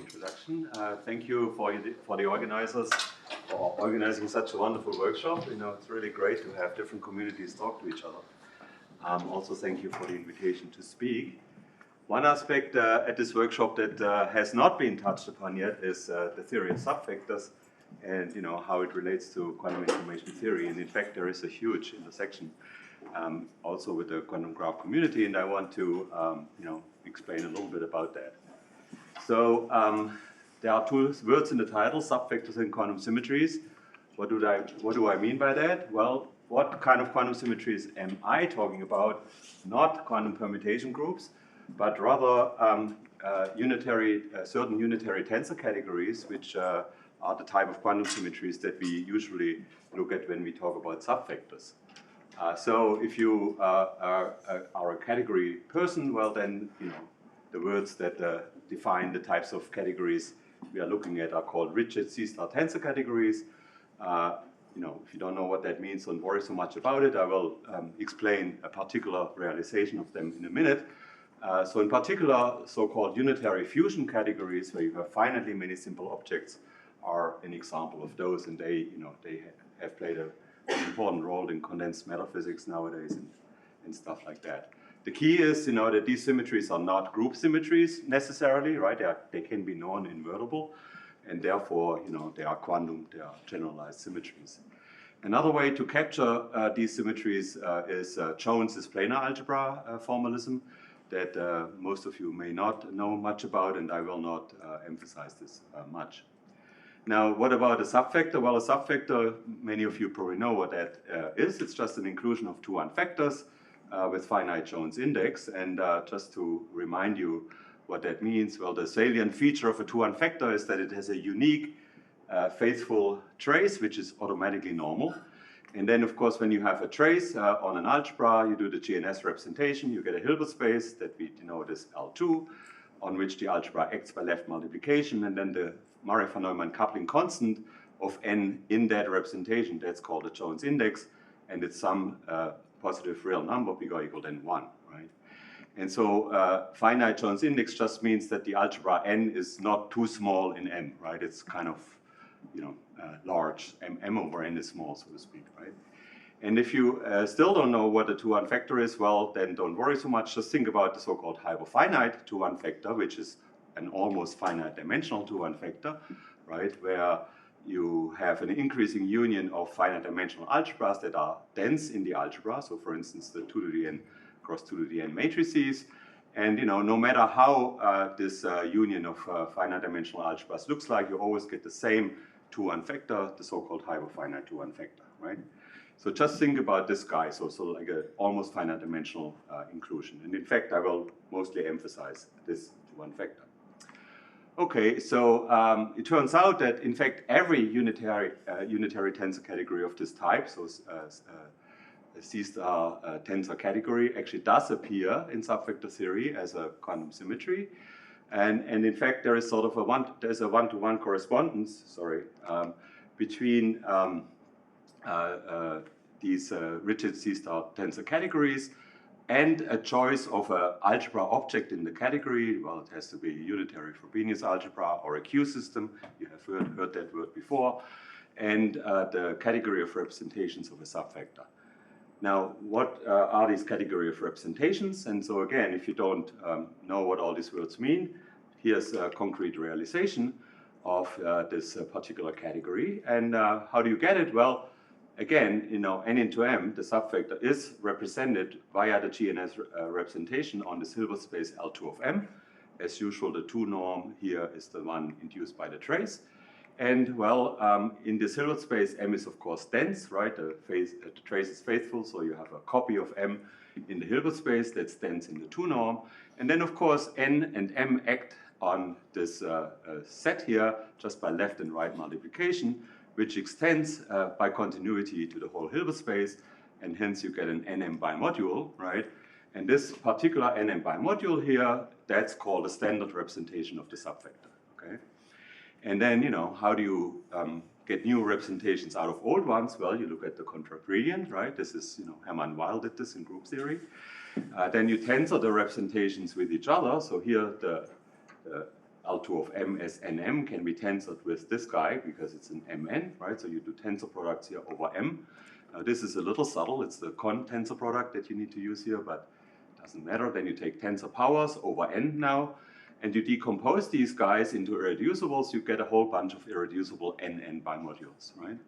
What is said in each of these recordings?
introduction. Thank you for the organizers for organizing such a wonderful workshop. You know, it's really great to have different communities talk to each other. Also, thank you for the invitation to speak. One aspect at this workshop that has not been touched upon yet is the theory of subfactors and how it relates to quantum information theory. And in fact, there is a huge intersection also with the quantum graph community, and I want to explain a little bit about that. So there are two words in the title, subfactors and quantum symmetries. What do I mean by that? Well, what kind of quantum symmetries am I talking about? Not quantum permutation groups, but rather certain unitary tensor categories, which are the type of quantum symmetries that we usually look at when we talk about subfactors. So if you are a category person, well then, the words that define the types of categories we are looking at are called rigid C-star tensor categories. If you don't know what that means, don't worry so much about it. I will explain a particular realization of them in a minute. So in particular, so-called unitary fusion categories, where you have finitely many simple objects, are an example of those, and they have played an important role in condensed matter physics nowadays and stuff like that. The key is, that these symmetries are not group symmetries necessarily, right? They can be non-invertible, and therefore, they are quantum, they are generalized symmetries. Another way to capture these symmetries is Jones's planar algebra formalism that most of you may not know much about, and I will not emphasize this much. Now, what about a subfactor? Well, a subfactor, many of you probably know what that is. It's just an inclusion of two unfactors with finite Jones index. And just to remind you what that means, well, the salient feature of a two unfactor is that it has a unique faithful trace, which is automatically normal. And then, of course, when you have a trace on an algebra, you do the GNS representation, you get a Hilbert space that we denote as L2, on which the algebra acts by left multiplication, and then the Murray-von Neumann coupling constant of n in that representation, that's called the Jones index, and it's some positive real number bigger or equal than 1, right? And so finite Jones index just means that the algebra n is not too small in M, right? It's kind of, large. M over n is small, so to speak, right? And if you still don't know what a two-one factor is, well, then don't worry so much. Just think about the so-called hyperfinite two-one factor, which is an almost finite dimensional two-one factor, right? Where you have an increasing union of finite dimensional algebras that are dense in the algebra. So for instance, the 2 to the n cross 2 to the n matrices. And no matter how this union of finite dimensional algebras looks like, you always get the same two-one factor, the so-called hyperfinite two-one factor, right? So just think about this guy, so like an almost finite dimensional inclusion. And in fact, I will mostly emphasize this two-one factor. Okay, so it turns out that in fact every unitary tensor category of this type, so C-star tensor category, actually does appear in subfactor theory as a quantum symmetry, and in fact there is sort of a one-to-one correspondence, between these rigid C-star tensor categories and a choice of an algebra object in the category. Well, it has to be a unitary Frobenius algebra or a Q system. You have heard that word before. And the category of representations of a subfactor. Now, what are these category of representations? And so again, if you don't know what all these words mean, here's a concrete realization of this particular category. And how do you get it? Well, again, n into m, the subfactor is represented via the GNS representation on this Hilbert space L2 of m. As usual, the 2 norm here is the one induced by the trace. And well, in this Hilbert space, m is of course dense, right? The trace is faithful, so you have a copy of m in the Hilbert space that's dense in the 2 norm. And then of course, n and m act on this set here just by left and right multiplication, which extends by continuity to the whole Hilbert space, and hence you get an nm bimodule, right? And this particular nm bimodule here, that's called a standard representation of the subfactor, okay? And then, how do you get new representations out of old ones? Well, you look at the contragradient, right? This is, Hermann Weyl did this in group theory. Then you tensor the representations with each other. So here the L2 of m as nm can be tensored with this guy because it's an mn, right? So you do tensor products here over m. This is a little subtle. It's the con-tensor product that you need to use here, but it doesn't matter. Then you take tensor powers over n now, and you decompose these guys into irreducibles. You get a whole bunch of irreducible nn bimodules, right?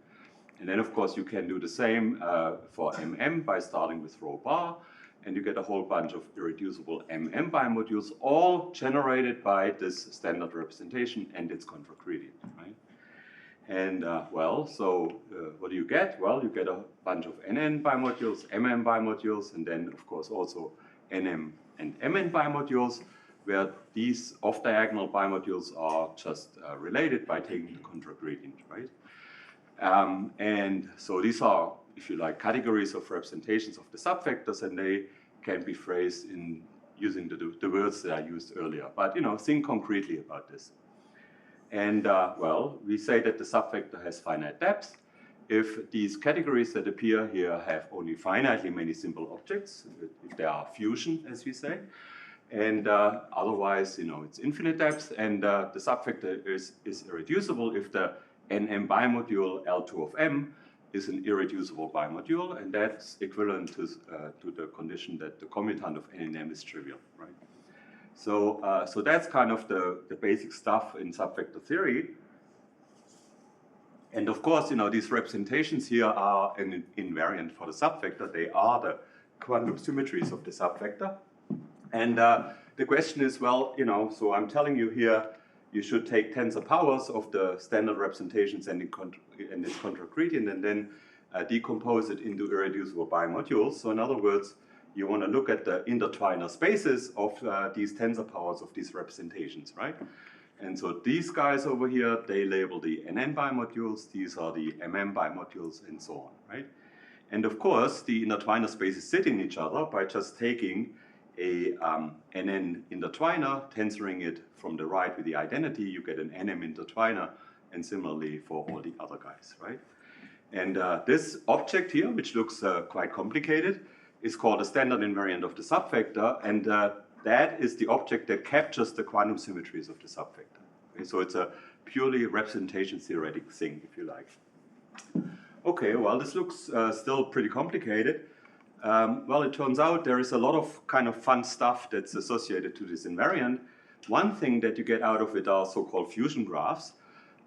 And then, of course, you can do the same for mm by starting with rho bar, and you get a whole bunch of irreducible mm bimodules, all generated by this standard representation and its contragradient, right? And well, so what do you get? Well, you get a bunch of nn bimodules, mm bimodules, and then, of course, also nm and mn bimodules, where these off-diagonal bimodules are just related by taking the contragradient, right? And so these are, if you like, categories of representations of the subfactors, and they can be phrased in using the words that I used earlier. But, you know, think concretely about this. And, well, we say that the subfactor has finite depth if these categories that appear here have only finitely many simple objects, if they are fusion, as we say. And otherwise, you know, it's infinite depth, and the subfactor is irreducible if the nm bimodule L2 of m is an irreducible bimodule, and that's equivalent to the condition that the commutant of n in m is trivial, right? So, so that's kind of the basic stuff in subfactor theory. And of course, you know, these representations here are an invariant for the subfactor. They are the quantum symmetries of the subfactor. And the question is, well, you know, so I'm telling you here, you should take tensor powers of the standard representations and its contragradient, and then decompose it into irreducible bimodules. So in other words, you want to look at the intertwiner spaces of these tensor powers of these representations, right? And so these guys over here, they label the nn bimodules, these are the mm bimodules, and so on, right? And of course, the intertwiner spaces sit in each other by just taking a nn intertwiner, tensoring it from the right with the identity, you get an nm intertwiner, and similarly for all the other guys, right? And this object here, which looks quite complicated, is called a standard invariant of the subfactor, and that is the object that captures the quantum symmetries of the subfactor. Okay, so it's a purely representation theoretic thing, if you like. Okay, well, this looks still pretty complicated. Well, it turns out there is a lot of kind of fun stuff that's associated to this invariant. One thing that you get out of it are so-called fusion graphs.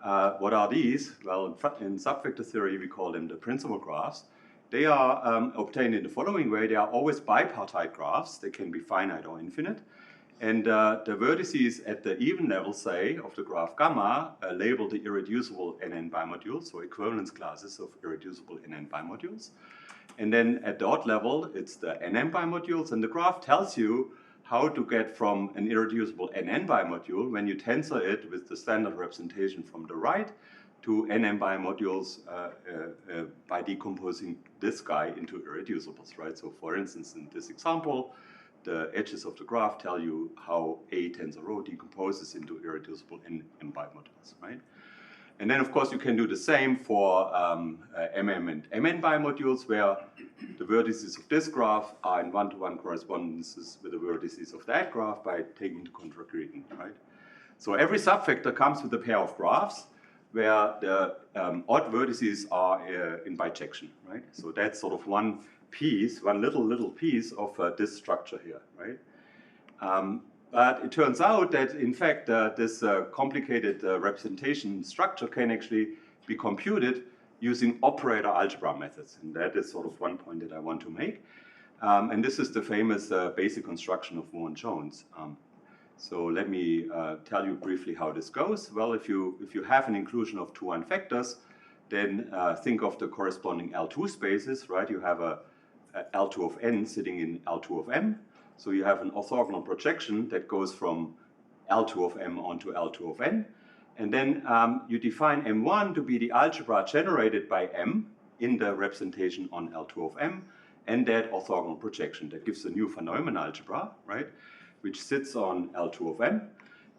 What are these? Well, in subfactor theory, we call them the principal graphs. They are obtained in the following way. They are always bipartite graphs. They can be finite or infinite. And the vertices at the even level, say, of the graph gamma, label the irreducible nn bimodules, so equivalence classes of irreducible nn bimodules. And then at the odd level, it's the nm bimodules, and the graph tells you how to get from an irreducible nn bimodule when you tensor it with the standard representation from the right to nm bimodules by decomposing this guy into irreducibles, right? So for instance, in this example, the edges of the graph tell you how a tensor rho decomposes into irreducible nm bimodules, right? And then, of course, you can do the same for mm and mn bimodules, where the vertices of this graph are in one-to-one correspondences with the vertices of that graph by taking the contragradient, right? So every subfactor comes with a pair of graphs where the odd vertices are in bijection, right? So that's sort of one piece, one little piece of this structure here, right? But it turns out that, in fact, this complicated representation structure can actually be computed using operator algebra methods. And that is sort of one point that I want to make. And this is the famous basic construction of Moore and Jones. So let me tell you briefly how this goes. Well, if you have an inclusion of two unfactors, then think of the corresponding L2 spaces, right? You have a L2 of n sitting in L2 of m. So you have an orthogonal projection that goes from L2 of m onto L2 of n. And then you define M1 to be the algebra generated by M in the representation on L2 of m, and that orthogonal projection. That gives a new von Neumann algebra, right, which sits on L2 of m.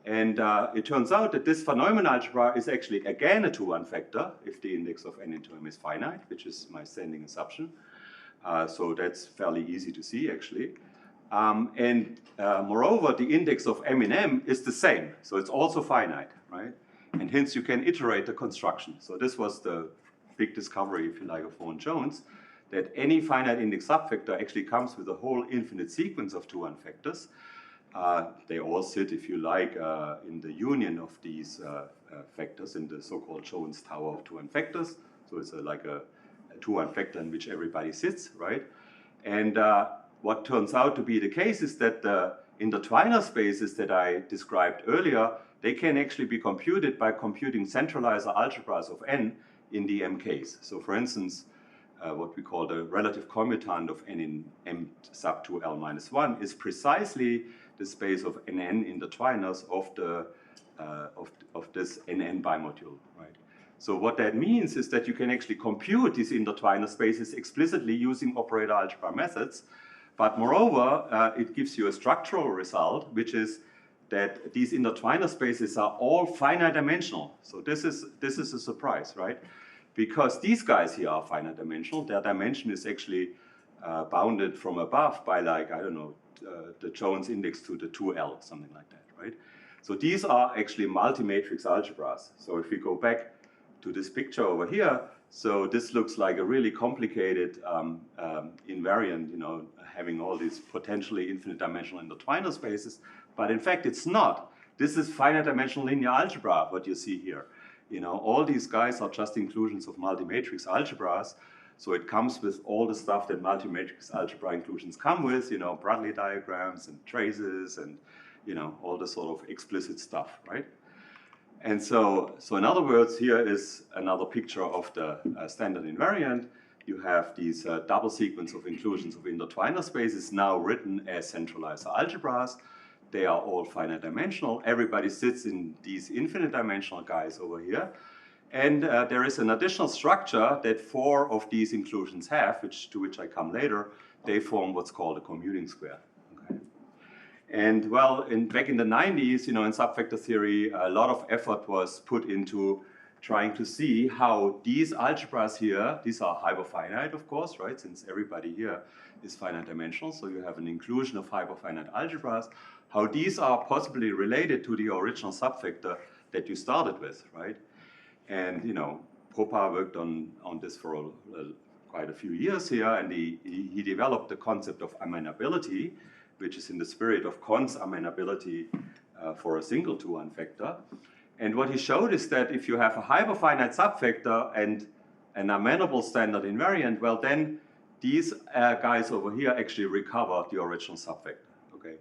And it turns out that this von Neumann algebra is actually again a two-one factor if the index of n into m is finite, which is my standing assumption. So that's fairly easy to see, actually. Moreover, the index of M in M is the same, so it's also finite, right? And hence you can iterate the construction. So this was the big discovery, if you like, of Vaughan-Jones, that any finite index subvector actually comes with a whole infinite sequence of 2-1 factors. They all sit, if you like, in the union of these factors in the so-called Jones tower of 2-1 factors. So it's like a 2-1 factor in which everybody sits, right? And what turns out to be the case is that the intertwiner spaces that I described earlier, they can actually be computed by computing centralizer algebras of n in the M case. So for instance, what we call the relative commutant of n in M sub 2L minus 1 is precisely the space of nn intertwiners of this nn bimodule, right? So what that means is that you can actually compute these intertwiner spaces explicitly using operator algebra methods, but moreover, it gives you a structural result, which is that these intertwiner spaces are all finite dimensional. So this is a surprise, right? Because these guys here are finite dimensional. Their dimension is actually bounded from above by, like, I don't know, the Jones index to the 2L, something like that, right? So these are actually multi-matrix algebras. So if we go back to this picture over here, so this looks like a really complicated invariant, you know, having all these potentially infinite dimensional intertwiner spaces, but in fact it's not. This is finite dimensional linear algebra, what you see here. You know, all these guys are just inclusions of multi-matrix algebras, so it comes with all the stuff that multi-matrix algebra inclusions come with, you know, Bradley diagrams and traces and, you know, all the sort of explicit stuff, right? And so in other words, here is another picture of the standard invariant. You have these double sequence of inclusions of intertwiner spaces now written as centralizer algebras. They are all finite dimensional. Everybody sits in these infinite dimensional guys over here. And there is an additional structure that 4 of these inclusions have, to which I come later. They form what's called a commuting square. Okay. And well, back in the 90s, you know, in subvector theory, a lot of effort was put into trying to see how these algebras here, these are hyperfinite, of course, right? Since everybody here is finite dimensional, so you have an inclusion of hyperfinite algebras, how these are possibly related to the original subvector that you started with, right? And, you know, Propa worked on this for quite a few years here, and he developed the concept of amenability, which is in the spirit of Kahn's amenability for a single 2-1 factor. And what he showed is that if you have a hyperfinite subvector and an amenable standard invariant, well then these guys over here actually recover the original subvector, okay?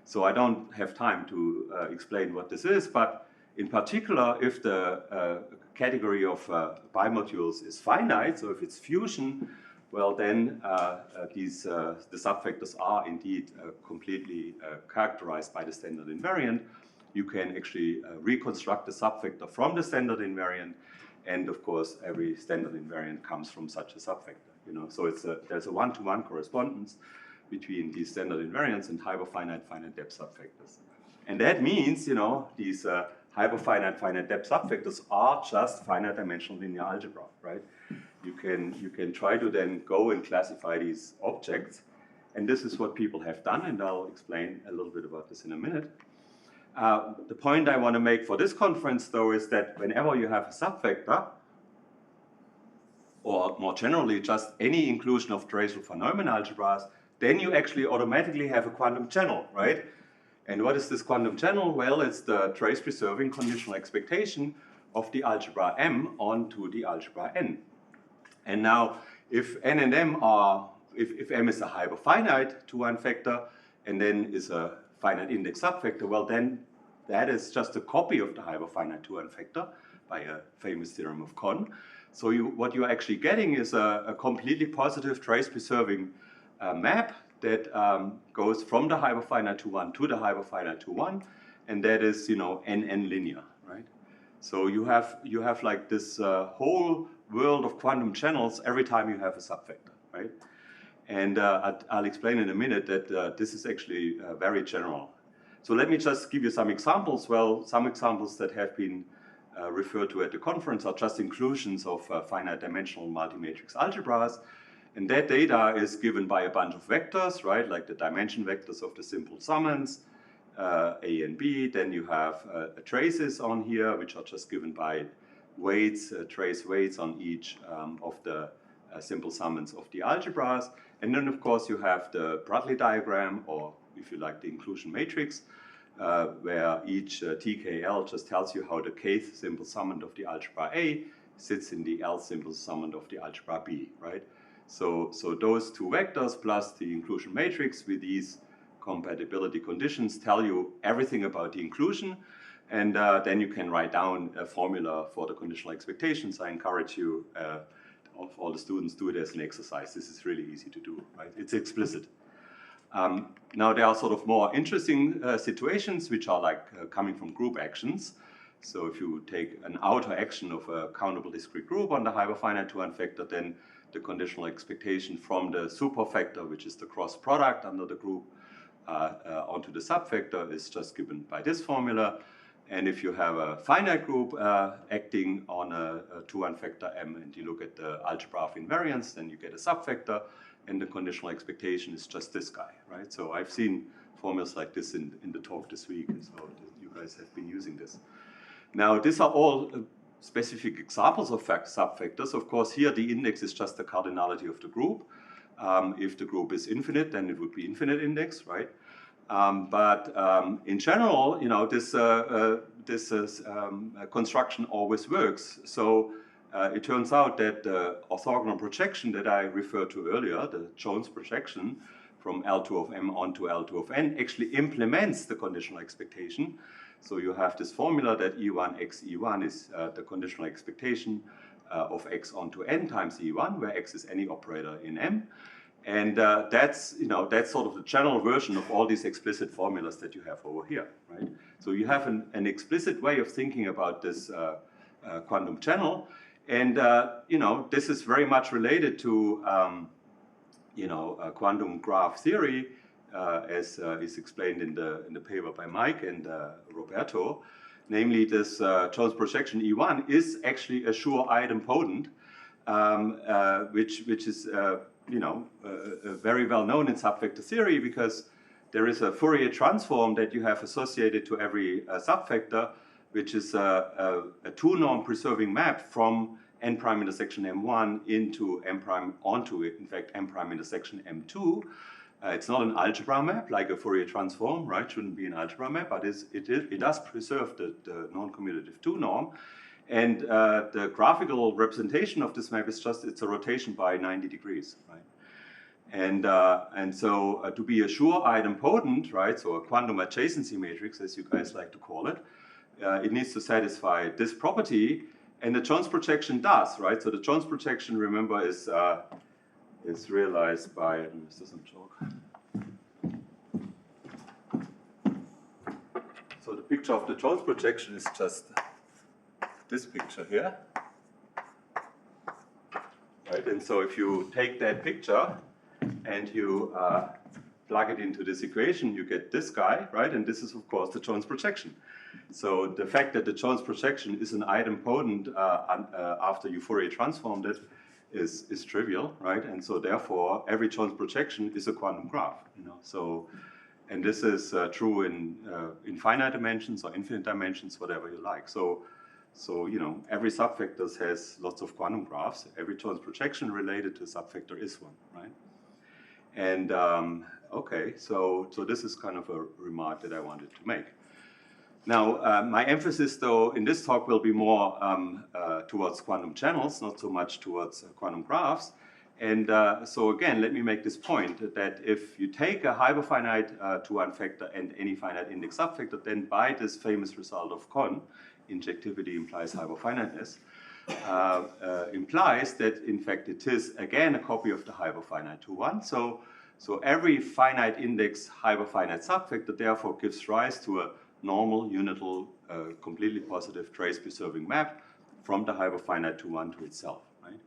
So I don't have time to explain what this is, but in particular, if the category of bimodules is finite, so if it's fusion, well then the subvectors are indeed completely characterized by the standard invariant. You can actually reconstruct the subvector from the standard invariant, and of course every standard invariant comes from such a subvector. You know, so there's a one-to-one correspondence between these standard invariants and hyperfinite finite depth subvectors. And that means, you know, these hyperfinite finite depth subvectors are just finite dimensional linear algebra, right? You can try to then go and classify these objects, and this is what people have done, and I'll explain a little bit about this in a minute. The point I want to make for this conference, though, is that whenever you have a subvector, or more generally just any inclusion of traceable von Neumann algebras, then you actually automatically have a quantum channel, right? And what is this quantum channel? Well, it's the trace-preserving conditional expectation of the algebra M onto the algebra N. And now, if N and M are, if M is a hyperfinite 2-1 factor, and then is a finite index subvector, well then that is just a copy of the hyperfinite 2-1 factor by a famous theorem of Kahn. So what you're actually getting is a completely positive trace-preserving map that goes from the hyperfinite 2-1 to the hyperfinite 2-1, and that is, you know, NN linear, right? So you have like this whole world of quantum channels every time you have a subvector, right? And I'll explain in a minute that this is actually very general. So let me just give you some examples. Well, some examples that have been referred to at the conference are just inclusions of finite dimensional multi-matrix algebras. And that data is given by a bunch of vectors, right? Like the dimension vectors of the simple summons, A and B. Then you have traces on here, which are just given by weights, trace weights on each of the simple summons of the algebras. And then, of course, you have the Bradley diagram, or if you like, the inclusion matrix, where each TKL just tells you how the kth simple summand of the algebra A sits in the L simple summand of the algebra B, right? So those two vectors plus the inclusion matrix with these compatibility conditions tell you everything about the inclusion, and then you can write down a formula for the conditional expectations. I encourage you, all the students, do it as an exercise. This is really easy to do, right? It's explicit. Now there are sort of more interesting situations which are like coming from group actions. So if you take an outer action of a countable discrete group on the hyperfinite 2-1 vector, then the conditional expectation from the superfactor, which is the cross product under the group, onto the subvector is just given by this formula. And if you have a finite group acting on a 2-1 vector M, and you look at the algebra of invariance, then you get a subvector, and the conditional expectation is just this guy, right? So I've seen formulas like this in the talk this week, so you guys have been using this. Now, these are all specific examples of subvectors. Of course, here the index is just the cardinality of the group. If the group is infinite, then it would be infinite index, right? But in general, you know, this construction always works. So it turns out that the orthogonal projection that I referred to earlier, the Jones projection from L2 of M onto L2 of N, actually implements the conditional expectation. So you have this formula that E1 x E1 is the conditional expectation of x onto n times E1, where x is any operator in M. And that's sort of the general version of all these explicit formulas that you have over here, right? So you have an explicit way of thinking about this quantum channel. And, this is very much related to, quantum graph theory, as is explained in the paper by Mike and Roberto. Namely, this Jones projection E1 is actually a sure idempotent, which is very well known in subvector theory, because there is a Fourier transform that you have associated to every subvector, which is a two-norm preserving map from n prime intersection M1 into M prime onto it, in fact, M prime intersection M2. It's not an algebra map like a Fourier transform, right? Shouldn't be an algebra map, but it does preserve the non-commutative two-norm. And the graphical representation of this map is just, it's a rotation by 90 degrees, right? And so to be a sure idempotent, right, so a quantum adjacency matrix, as you guys like to call it, it needs to satisfy this property, and the Jones projection does, right? So the Jones projection, remember, is realized by, let me do some chalk. So the picture of the Jones projection is just this picture here, right? And so if you take that picture and you plug it into this equation, you get this guy, right? And this is, of course, the Jones projection. So the fact that the Jones projection is an idempotent after you Fourier transformed it is trivial, right? And so therefore, every Jones projection is a quantum graph, So, and this is true in finite dimensions or infinite dimensions, whatever you like. So every subvector has lots of quantum graphs. Every Jones projection related to a subvector is one, right? And okay, so this is kind of a remark that I wanted to make. Now, my emphasis, though, in this talk will be more towards quantum channels, not so much towards quantum graphs. And so again, let me make this point that if you take a hyperfinite 2-1 vector and any finite index subvector, then by this famous result of Kohn, injectivity implies hyperfiniteness, implies that in fact it is again a copy of the hyperfinite 2-1. So every finite index hyperfinite subvector therefore gives rise to a normal, unital, completely positive trace preserving map from the hyperfinite 2-1 to itself, right?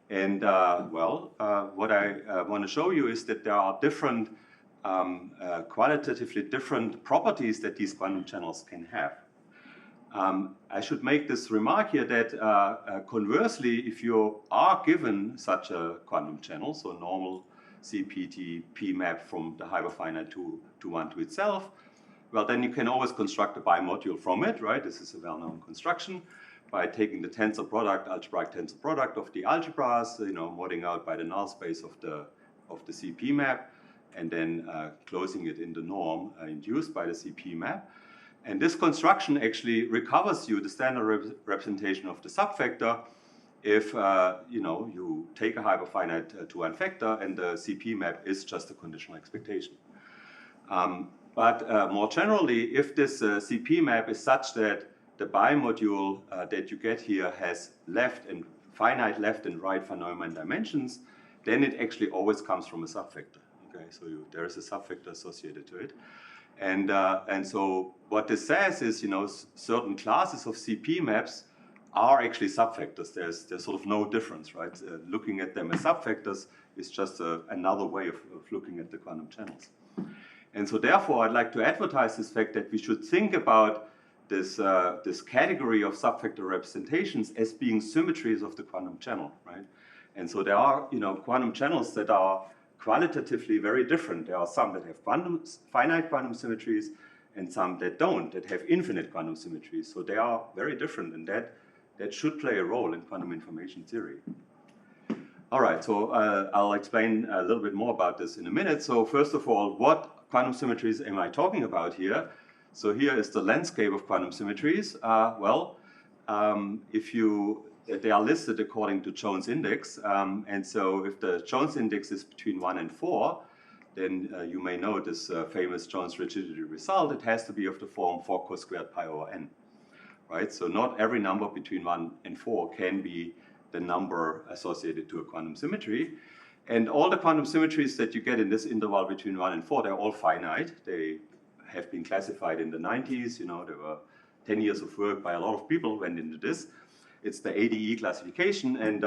And what I want to show you is that there are different, qualitatively different properties that these quantum channels can have. I should make this remark here that conversely, if you are given such a quantum channel, so normal CPT P map from the hyperfinite to one to itself, well, then you can always construct a bimodule from it, right? This is a well-known construction by taking the tensor product, algebraic tensor product of the algebras, modding out by the null space of the CP map, and then closing it in the norm induced by the CP map. And this construction actually recovers you the standard representation of the subfactor if you take a hyperfinite to one factor and the CP map is just a conditional expectation. But more generally, if this CP map is such that the bimodule that you get here has finite left and right von Neumann dimensions, then it actually always comes from a subfactor. Okay, so there is a subfactor associated to it. And so what this says is, certain classes of CP maps are actually subfactors. There's sort of no difference, right? Looking at them as subfactors is just another way of looking at the quantum channels. And so therefore, I'd like to advertise this fact that we should think about this category of subfactor representations as being symmetries of the quantum channel, right? And so there are, quantum channels that are qualitatively very different. There are some that have finite quantum symmetries and some that don't, that have infinite quantum symmetries. So they are very different, and that should play a role in quantum information theory. All right, so I'll explain a little bit more about this in a minute. So first of all, what quantum symmetries am I talking about here? So here is the landscape of quantum symmetries. They are listed according to Jones index. And so if the Jones index is between 1 and 4, then you may know this famous Jones rigidity result. It has to be of the form 4 cos squared pi over n. Right? So not every number between 1 and 4 can be the number associated to a quantum symmetry. And all the quantum symmetries that you get in this interval between 1 and 4, they're all finite. They have been classified in the 90s. There were 10 years of work by a lot of people went into this. It's the ADE classification, and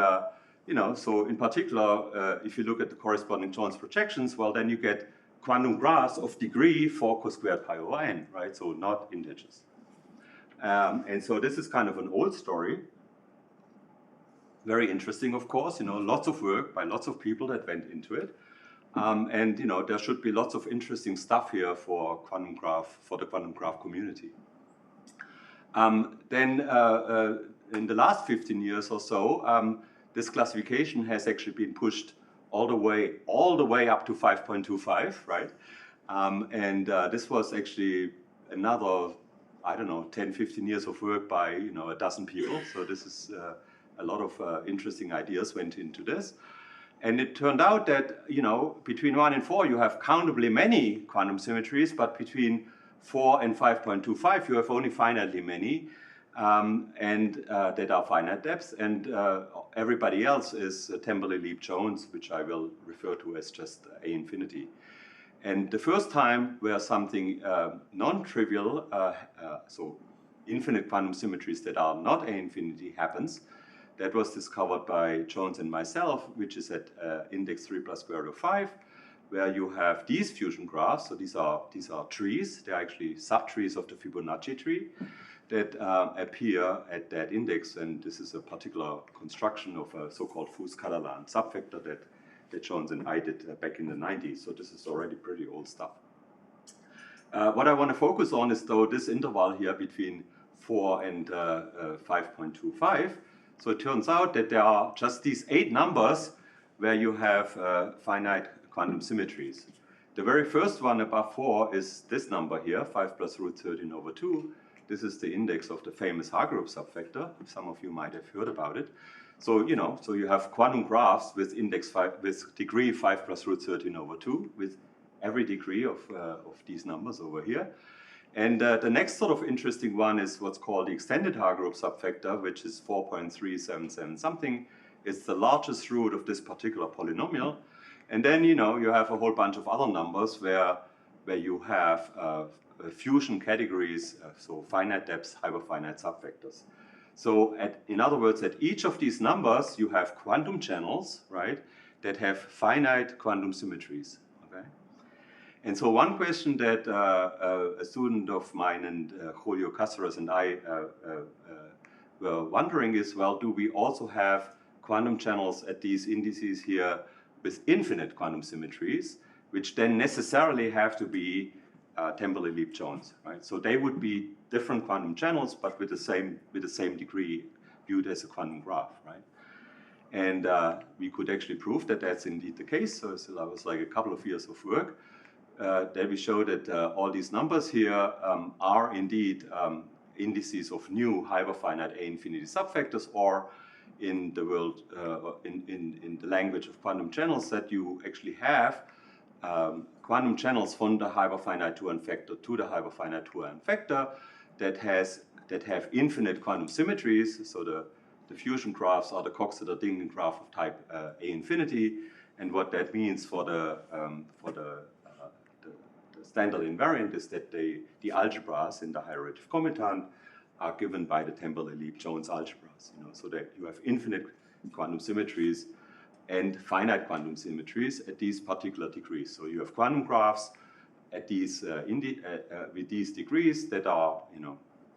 so in particular, if you look at the corresponding Jones projections, well, then you get quantum graphs of degree 4 cos squared pi over n, right? So not integers. And so this is kind of an old story. Very interesting, of course. Lots of work by lots of people that went into it, and there should be lots of interesting stuff here for the quantum graph community. In the last 15 years or so, this classification has actually been pushed all the way up to 5.25, right? This was actually another, 10, 15 years of work by a dozen people. So this is a lot of interesting ideas went into this. And it turned out that between 1 and 4 you have countably many quantum symmetries, but between 4 and 5.25 you have only finitely many. That are finite depths, and everybody else is temporally leap Jones, which I will refer to as just A infinity. And the first time where something non-trivial, so infinite quantum symmetries that are not A infinity happens, that was discovered by Jones and myself, which is at index 3 plus square root of 5, where you have these fusion graphs. So these are trees. They're actually subtrees of the Fibonacci tree that appear at that index, and this is a particular construction of a so-called Fuß-Catalan subfactor that Jones and I did back in the 90s, so this is already pretty old stuff. What I want to focus on is, though, this interval here between 4 and 5.25. So it turns out that there are just these 8 numbers where you have finite quantum symmetries. The very first one above 4 is this number here, 5 plus root 13 over 2. This is the index of the famous Hagerup subfactor. Some of you might have heard about it. So, so you have quantum graphs with degree 5 plus root 13 over 2, with every degree of these numbers over here. And the next sort of interesting one is what's called the extended Hagerup subfactor, which is 4.377 something. It's the largest root of this particular polynomial. And then, you have a whole bunch of other numbers where you have fusion categories, so finite depths, hyperfinite subfactors. So in other words, at each of these numbers, you have quantum channels, right, that have finite quantum symmetries, okay? And so one question that a student of mine and Julio Cáceres and I were wondering is, well, do we also have quantum channels at these indices here with infinite quantum symmetries, which then necessarily have to be temporally Lieb-Jones, right? So they would be different quantum channels, but with the same degree viewed as a quantum graph, right? And we could actually prove that that's indeed the case. So that was like a couple of years of work. That we show that all these numbers here are indeed indices of new hyperfinite A infinity subfactors, or in the world, in the language of quantum channels, that you actually have quantum channels from the hyperfinite 2n factor to the hyperfinite 2n factor that have infinite quantum symmetries. So the fusion graphs are the Coxeter-Dingin graph of type A infinity, and what that means for the standard invariant is that the algebras in the hierarchy of commutant are given by the temporally Lieb-Jones algebras, so that you have infinite quantum symmetries and finite quantum symmetries at these particular degrees. So you have quantum graphs at these with these degrees that are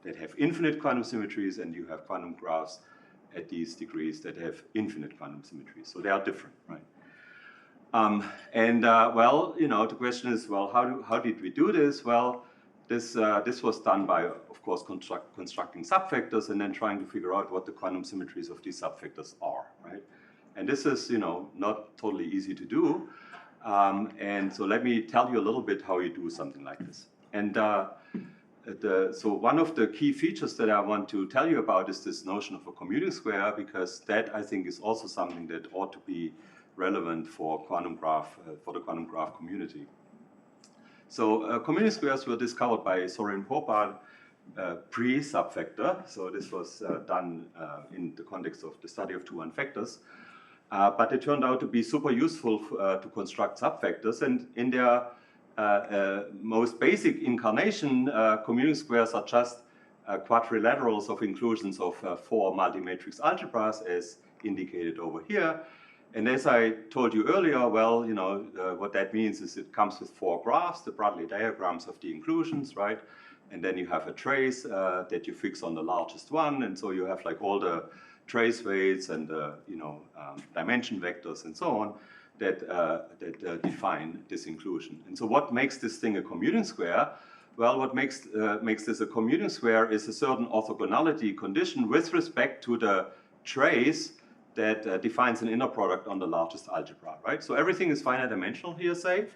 that have infinite quantum symmetries, and you have quantum graphs at these degrees that have infinite quantum symmetries. So they are different, right? Well, the question is, well, how did we do this? Well, this was done by, of course, constructing subfactors and then trying to figure out what the quantum symmetries of these subfactors are, right? And this is, not totally easy to do. And so let me tell you a little bit how you do something like this. And so one of the key features that I want to tell you about is this notion of a commuting square, because that, I think, is also something that ought to be relevant for the quantum graph community. So commuting squares were discovered by Soren Popal pre-subfactor. So this was done in the context of the study of 2n factors. But it turned out to be super useful to construct subfactors. And in their most basic incarnation, commuting squares are just quadrilaterals of inclusions of 4 multi-matrix algebras, as indicated over here. And as I told you earlier, well, what that means is it comes with 4 graphs, the Bradley diagrams of the inclusions, right? And then you have a trace that you fix on the largest one, and so you have like all the trace weights and dimension vectors and so on that define this inclusion. And so what makes this thing a commuting square? Well, what makes this a commuting square is a certain orthogonality condition with respect to the trace that defines an inner product on the largest algebra, right? So everything is finite dimensional here, say.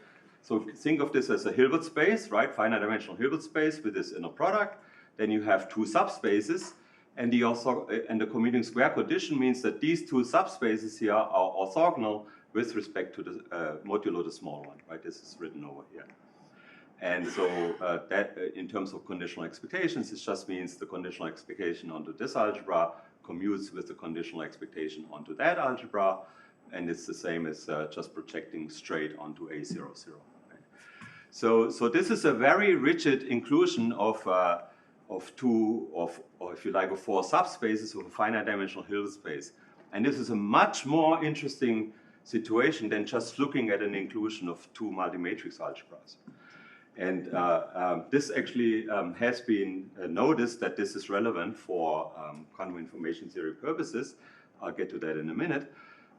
So think of this as a Hilbert space, right? Finite dimensional Hilbert space with this inner product. Then you have 2 subspaces, and the commuting square condition means that these 2 subspaces here are orthogonal with respect to the modulo the small one, right? This is written over here. And so that in terms of conditional expectations, it just means the conditional expectation onto this algebra commutes with the conditional expectation onto that algebra, and it's the same as just projecting straight onto A00. Right? So this is a very rigid inclusion of 2 or if you like, of 4 subspaces of a finite dimensional Hilbert space, and this is a much more interesting situation than just looking at an inclusion of 2 multi-matrix algebras. And this actually has been noticed that this is relevant for quantum information theory purposes. I'll get to that in a minute.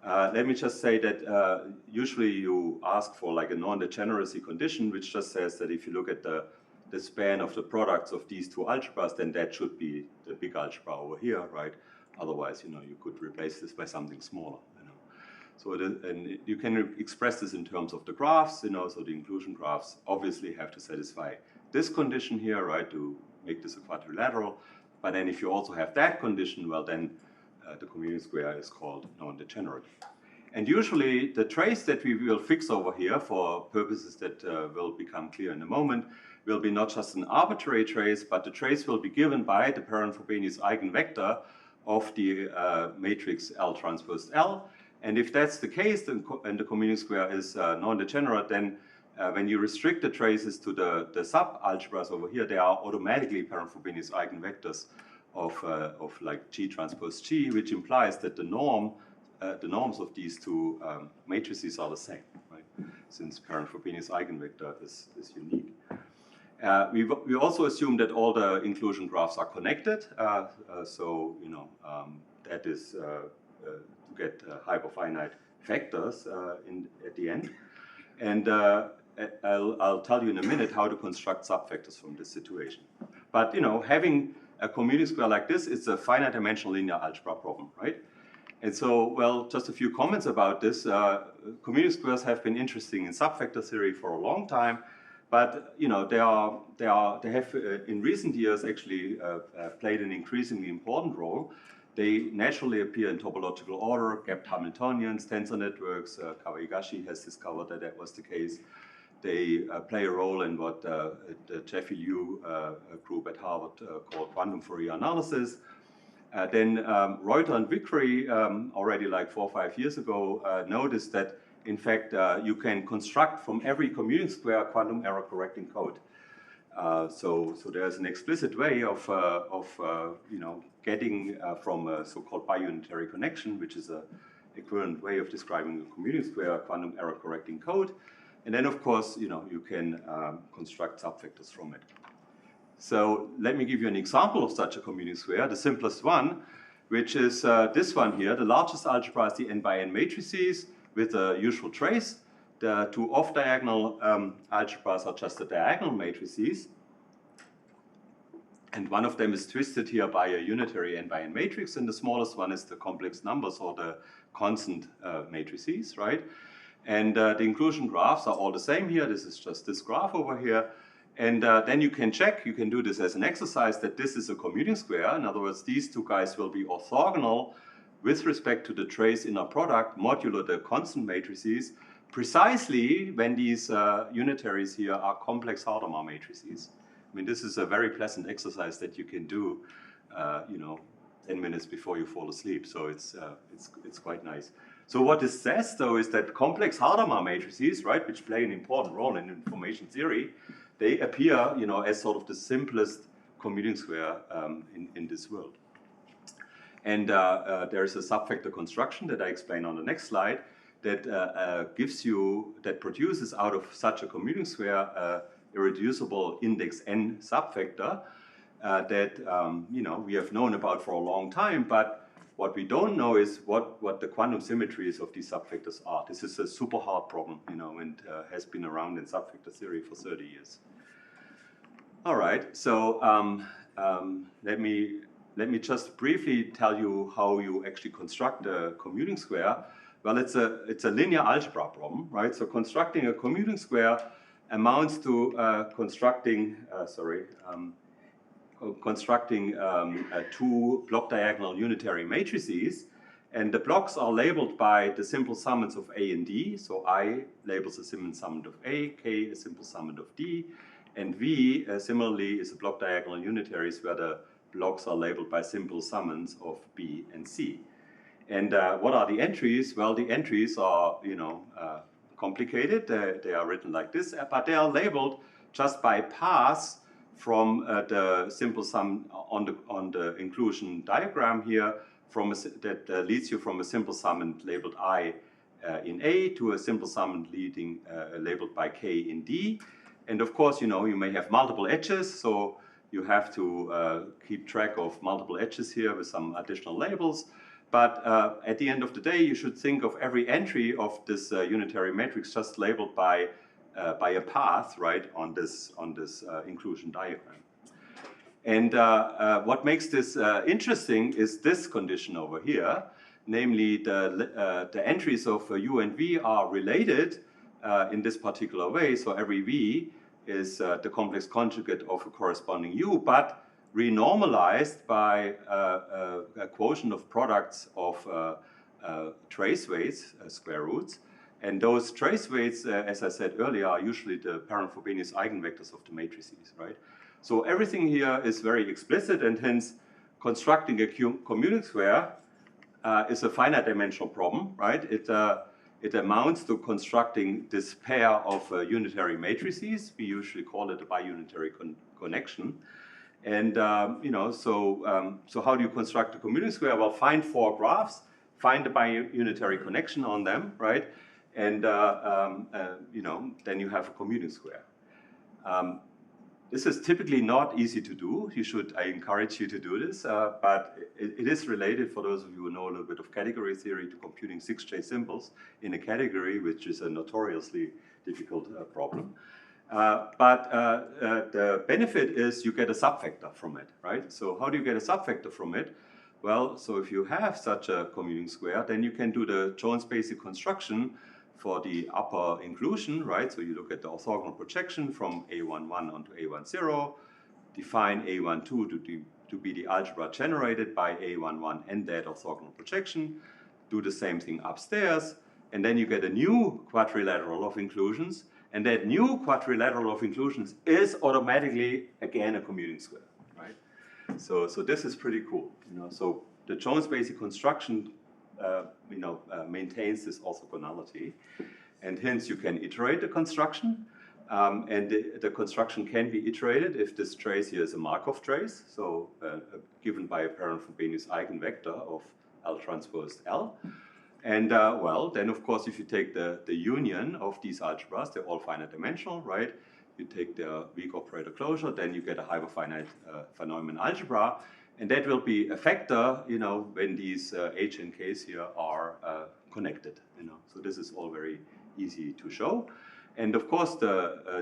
Let me just say that usually you ask for like a non-degeneracy condition, which just says that if you look at the span of the products of these 2 algebras, then that should be the big algebra over here, right? Otherwise, you could replace this by something smaller. So and you can express this in terms of the graphs, so the inclusion graphs obviously have to satisfy this condition here, right, to make this a quadrilateral. But then if you also have that condition, well, then the commuting square is called non-degenerate. And usually the trace that we will fix over here for purposes that will become clear in a moment will be not just an arbitrary trace, but the trace will be given by the Perron-Frobenius eigenvector of the matrix L transpose L. And if that's the case, and the commuting square is non-degenerate, then when you restrict the traces to the sub-algebras over here, they are automatically Perron-Frobenius eigenvectors of like G transpose G, which implies that the norms of these 2 matrices are the same. Right? since parent Frobenius eigenvector is unique. We also assume that all the inclusion graphs are connected, so that is to get hyperfinite factors at the end. And I'll tell you in a minute how to construct subfactors from this situation. But having a commuting square like this, it's a finite dimensional linear algebra problem, right? And so, well, just a few comments about this. Commuting squares have been interesting in subfactor theory for a long time, but they have in recent years actually played an increasingly important role. They naturally appear in topological order, gapped Hamiltonians, tensor networks. Kawaigashi has discovered that was the case. They play a role in what the Jeffrey Liu group at Harvard called quantum Fourier analysis. Then Reuter and Vickery, already like 4 or 5 years ago, noticed that in fact you can construct from every commuting square quantum error correcting code. So there's an explicit way of getting from a so-called biunitary connection, which is an equivalent way of describing a commuting square quantum error correcting code. And then, of course, you can construct subfactors from it. So let me give you an example of such a commuting square, the simplest one, which is this one here. The largest algebra is the n by n matrices with a usual trace. The two off-diagonal algebras are just the diagonal matrices. And one of them is twisted here by a unitary n by n matrix, and the smallest one is the complex numbers or the constant matrices, right? And the inclusion graphs are all the same here. This is just this graph over here. And then you can check, you can do this as an exercise, that this is a commuting square. In other words, these two guys will be orthogonal with respect to the trace inner product modulo the constant matrices, precisely when these unitaries here are complex Hadamard matrices. I mean, this is a very pleasant exercise that you can do, 10 minutes before you fall asleep. So it's quite nice. So what this says, though, is that complex Hadamard matrices, right, which play an important role in information theory, they appear, as sort of the simplest commuting square in this world. And there's a subfactor construction that I explain on the next slide that that produces out of such a commuting square irreducible index n subfactor that we have known about for a long time, but what we don't know is what the quantum symmetries of these subfactors are. This is a super hard problem, and has been around in subfactor theory for 30 years. All right, so let me just briefly tell you how you actually construct a commuting square. Well, it's a linear algebra problem, right? So constructing a commuting square amounts to constructing two block diagonal unitary matrices, and the blocks are labeled by the simple summons of A and D. So I labels a simple summand of A, K a simple summand of D, and V similarly is a block diagonal unitaries where the blocks are labeled by simple summons of B and C. And what are the entries? Well, the entries are complicated. They are written like this, but they are labeled just by paths from the simple sum on the inclusion diagram here, that leads you from a simple summand labeled I in A to a simple summand labeled by K in D. And of course, you may have multiple edges, so you have to keep track of multiple edges here with some additional labels. But at the end of the day, you should think of every entry of this unitary matrix just labeled by a path, right, on this inclusion diagram. And what makes this interesting is this condition over here, namely the entries of U and V are related in this particular way. So every V is the complex conjugate of a corresponding U, but renormalized by a quotient of products of trace weights, square roots. And those trace weights, as I said earlier, are usually the parent Frobenius eigenvectors of the matrices, right? So everything here is very explicit, and hence constructing a commuting square is a finite dimensional problem, right? It amounts to constructing this pair of unitary matrices. We usually call it a biunitary connection. And so how do you construct a commuting square? Well, find 4 graphs, find a biunitary connection on them, right? and you know, then you have a commuting square. This is typically not easy to do. I encourage you to do this, but it is related, for those of you who know a little bit of category theory, to computing 6J symbols in a category, which is a notoriously difficult problem. But the benefit is you get a subfactor from it, right? So how do you get a subfactor from it? Well, so if you have such a commuting square, then you can do the Jones basic construction for the upper inclusion, right? So you look at the orthogonal projection from A11 onto A10, define A12 to be the algebra generated by A11 and that orthogonal projection, do the same thing upstairs, and then you get a new quadrilateral of inclusions, and that new quadrilateral of inclusions is automatically, again, a commuting square, right? So this is pretty cool, you know. So the Jones basic construction maintains this orthogonality, and hence you can iterate the construction, and the construction can be iterated if this trace here is a Markov trace, so given by a parent Frobenius eigenvector of L transpose L. And well, then of course, if you take the union of these algebras, they're all finite dimensional, right? You take the weak operator closure, then you get a hyperfinite von Neumann algebra. And that will be a factor, you know, when these H and Ks here are connected, you know. So this is all very easy to show. And of course,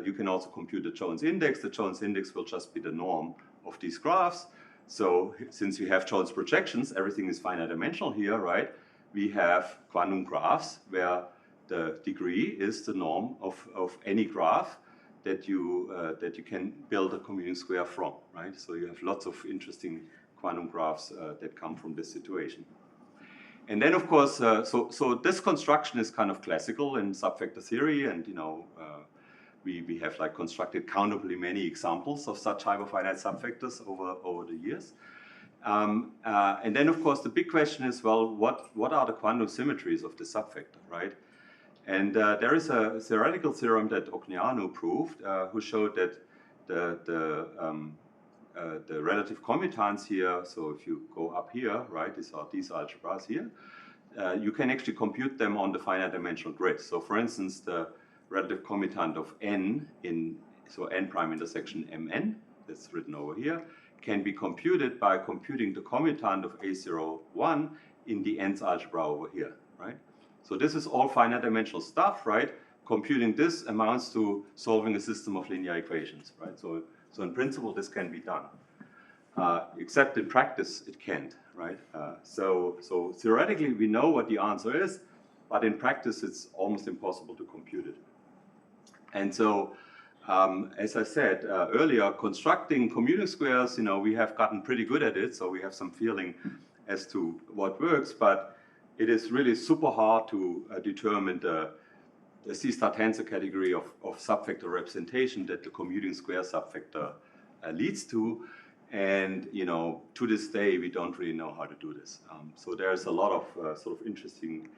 you can also compute the Jones index. The Jones index will just be the norm of these graphs. So since we have Jones projections, everything is finite dimensional here, right? We have quantum graphs where the degree is the norm of any graph that you can build a commuting square from, right? So you have lots of interesting quantum graphs that come from this situation. And then, of course, so this construction is kind of classical in subfactor theory, and you know, we have like constructed countably many examples of such hyperfinite subfactors over the years. And then, of course, the big question is, well, what are the quantum symmetries of the subfactor, right? And there is a theoretical theorem that Ogneanu proved, who showed that the relative commutants here, so if you go up here, right, these are these algebras here, you can actually compute them on the finite dimensional grid. So for instance, the relative commutant of n so n prime intersection mn, that's written over here, can be computed by computing the commutant of A01 in the nth algebra over here, right? So this is all finite dimensional stuff, right? Computing this amounts to solving a system of linear equations, right? So in principle, this can be done. Except in practice, it can't, right? So theoretically, we know what the answer is, but in practice, it's almost impossible to compute it. And so, as I said earlier, constructing commuting squares, you know, we have gotten pretty good at it, so we have some feeling as to what works, but it is really super hard to determine the C-star tensor category of subfactor representation that the commuting square subfactor leads to. And, you know, to this day, we don't really know how to do this. So there's a lot of sort of interesting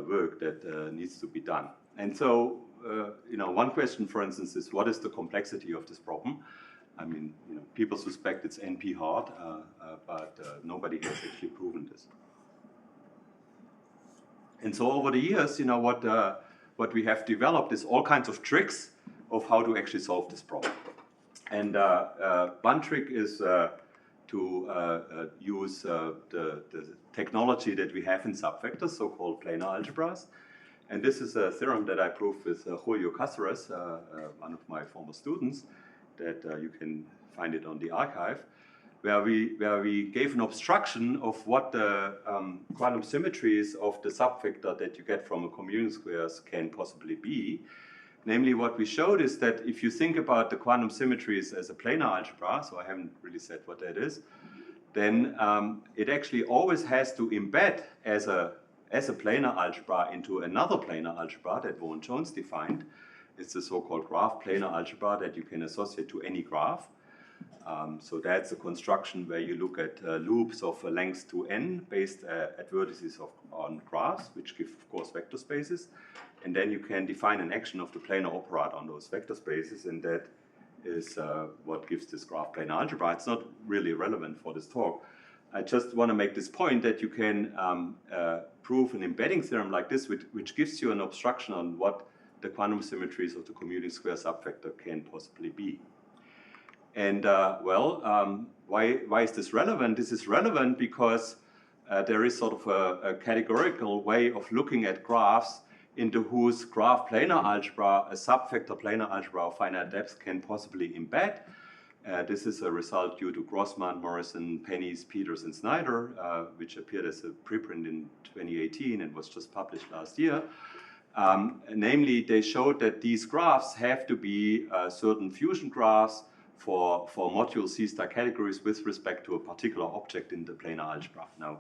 work that needs to be done. And so, you know, one question, for instance, is what is the complexity of this problem? I mean, you know, people suspect it's NP hard, but nobody has actually proven this. And so over the years, you know, what we have developed is all kinds of tricks of how to actually solve this problem. And one trick is to use the technology that we have in subfactors, so-called planar algebras. And this is a theorem that I proved with Julio Cáceres, one of my former students, that you can find it on the archive, where we gave an obstruction of what the quantum symmetries of the subfactor that you get from a commuting squares can possibly be. Namely, what we showed is that if you think about the quantum symmetries as a planar algebra, so I haven't really said what that is, then it actually always has to embed as a planar algebra into another planar algebra that Vaughan Jones defined. It's the so-called graph planar algebra that you can associate to any graph. So that's a construction where you look at loops of a length to n based at vertices on graphs, which give, of course, vector spaces. And then you can define an action of the planar operator on those vector spaces, and that is what gives this graph planar algebra. It's not really relevant for this talk, I just want to make this point that you can prove an embedding theorem like this, which gives you an obstruction on what the quantum symmetries of the commuting square subfactor can possibly be. And why is this relevant? This is relevant because there is sort of a categorical way of looking at graphs into whose graph planar algebra, a subfactor planar algebra of finite depth can possibly embed. This is a result due to Grossman, Morrison, Pennies, Peters, and Snyder, which appeared as a preprint in 2018 and was just published last year. Namely, they showed that these graphs have to be certain fusion graphs for module C-star categories with respect to a particular object in the planar algebra. Now,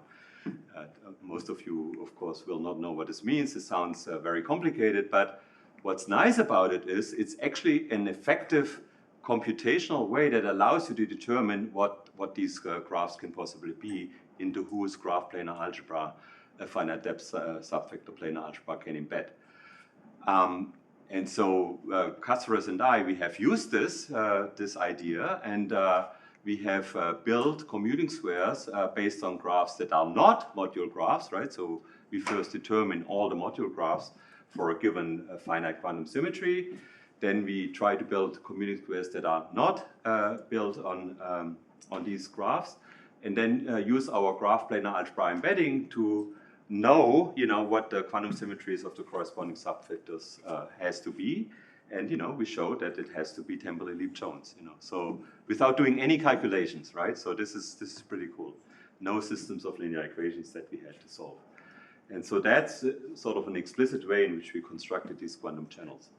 most of you, of course, will not know what this means. It sounds very complicated, but what's nice about it is it's actually an effective computational way that allows you to determine what these graphs can possibly be into whose graph planar algebra a finite depth subfactor planar algebra can embed. And so Kasparas and I, we have used this idea, and we have built commuting squares based on graphs that are not module graphs, right? So we first determine all the module graphs for a given finite quantum symmetry. Then we try to build commuting squares that are not built on these graphs, and then use our graph planar algebra embedding to know, what the quantum symmetries of the corresponding subfactors has to be. And, we show that it has to be Temperley-Lieb-Jones, so without doing any calculations, right? So this is pretty cool. No systems of linear equations that we had to solve. And so that's sort of an explicit way in which we constructed these quantum channels.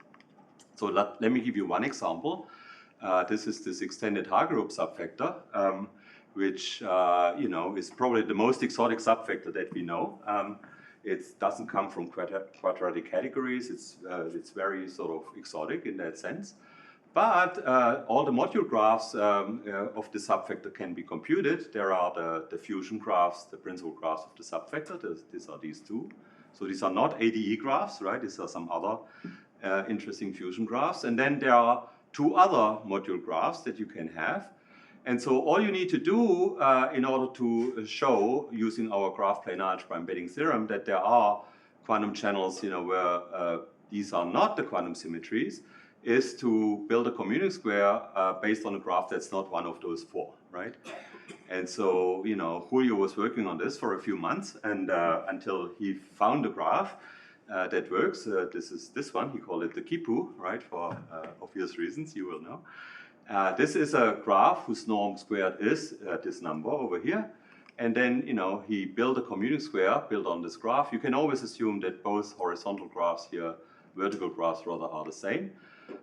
So let me give you one example. This is this extended Hagerup subfactor, which is probably the most exotic subfactor that we know. It doesn't come from quadratic categories. It's very sort of exotic in that sense. But all the module graphs of the subfactor can be computed. There are the fusion graphs, the principal graphs of the subfactor. These are these two. So these are not ADE graphs, right? These are some other interesting fusion graphs. And then there are two other module graphs that you can have. And so all you need to do in order to show, using our graph planar algebra embedding theorem, that there are quantum channels where these are not the quantum symmetries, is to build a commuting square based on a graph that's not one of those four, right? And so, Julio was working on this for a few months, and until he found a graph that works. This is this one. He called it the Kipu, right? For obvious reasons, you will know. This is a graph whose norm squared is this number over here. And then, he built a commuting square built on this graph. You can always assume that both horizontal graphs here, vertical graphs rather, are the same.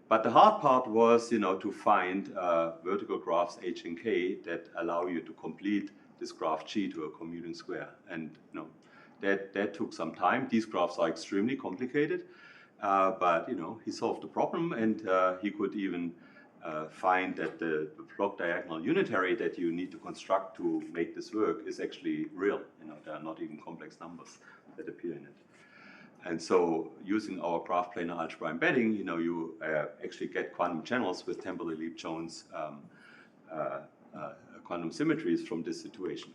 But the hard part was, to find vertical graphs H and K that allow you to complete this graph G to a commuting square. And, that took some time. These graphs are extremely complicated, but, he solved the problem, and he could even find that the block diagonal unitary that you need to construct to make this work is actually real. There are not even complex numbers that appear in it. And so using our graph planar algebra embedding, you actually get quantum channels with Temperley-Lieb-Jones quantum symmetries from this situation.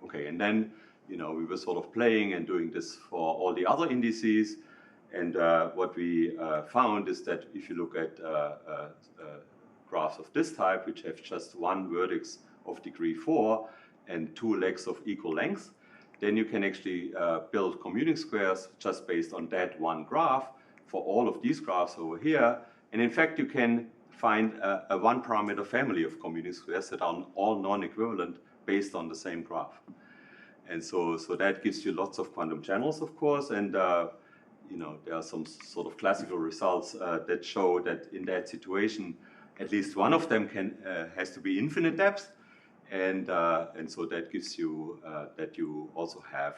Okay, and then, we were sort of playing and doing this for all the other indices. And what we found is that if you look at graphs of this type, which have just one vertex of degree 4 and two legs of equal length, then you can actually build commuting squares just based on that one graph for all of these graphs over here. And in fact, you can find a one-parameter family of commuting squares that are all non-equivalent based on the same graph. And so that gives you lots of quantum channels, of course, and there are some sort of classical results that show that in that situation, at least one of them has to be infinite depth, and so that gives you that you also have